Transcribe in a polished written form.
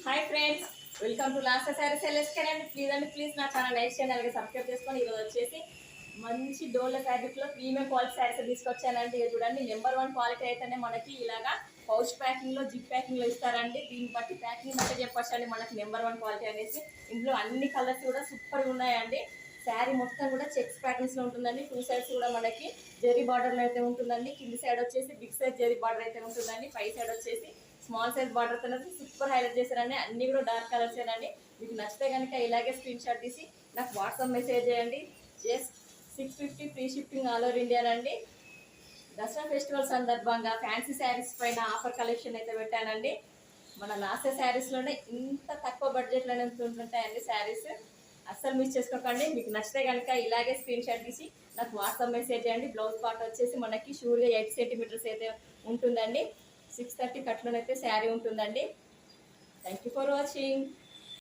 Hi friends, welcome to last sorry select అండి. Please నా channel like చేయండి, అలాగే సబ్స్క్రైబ్ చేసుకొని ఈరోజు వచ్చేసి మంచి డోల ఫ్యాబ్రిక్లో ప్రీమియం క్వాలిటీ శారీస్ తీసుకొచ్చానండి. ఇది చూడండి, నెంబర్ 1 క్వాలిటీ అయితేనే మనకి ఇలాగా పౌచ్ ప్యాకింగ్లో జిప్ ప్యాకింగ్లో ఇస్తారండి. దీన్ని బట్టి ప్యాకింగ్ బట్టి చెప్పొచ్చండి మనకి నెంబర్ 1 క్వాలిటీ అనేసి. ఇందులో అన్ని కలర్స్ కూడా సూపర్గా ఉన్నాయండి. శారీ మొత్తం కూడా చెక్స్ ప్యాటర్న్స్లో ఉంటుందండి. 2 సైడ్స్ కూడా మనకి జెరీ బార్డర్లో అయితే ఉంటుందండి. కింది సైడ్ వచ్చేసి బిగ్ సైజ్ జెరీ బార్డర్ అయితే ఉంటుందండి. పై సైడ్ వచ్చేసి స్మాల్ సైజ్ బార్డర్ అనేది సూపర్ హైలైట్ చేశారండి. అన్ని కూడా డార్క్ కలర్స్ ఏనండి. మీకు నచ్చితే కనుక ఇలాగే స్క్రీన్ షాట్ తీసి నాకు వాట్సాప్ మెసేజ్ చేయండి. Just 650 free shipping all over ఇండియానండి. దసరా ఫెస్టివల్ సందర్భంగా ఫ్యాన్సీ శారీస్ పైన ఆఫర్ కలెక్షన్ అయితే పెట్టానండి. మన లాస్ట్ శారీస్లోనే ఇంత తక్కువ బడ్జెట్లోనే ఉంటుంటాయండి శారీస్. అస్సలు మిస్ చేసుకోకండి. మీకు నచ్చితే కనుక ఇలాగే స్క్రీన్ షాట్ తీసి నాకు వాట్సాప్ మెసేజ్ చేయండి. బ్లౌజ్ పార్ట్ వచ్చేసి మనకి షూర్గా 8 సెంటీమీటర్స్ అయితే ఉంటుందండి. 630 కట్లోనైతే శారీ ఉంటుందండి. Thank you for watching.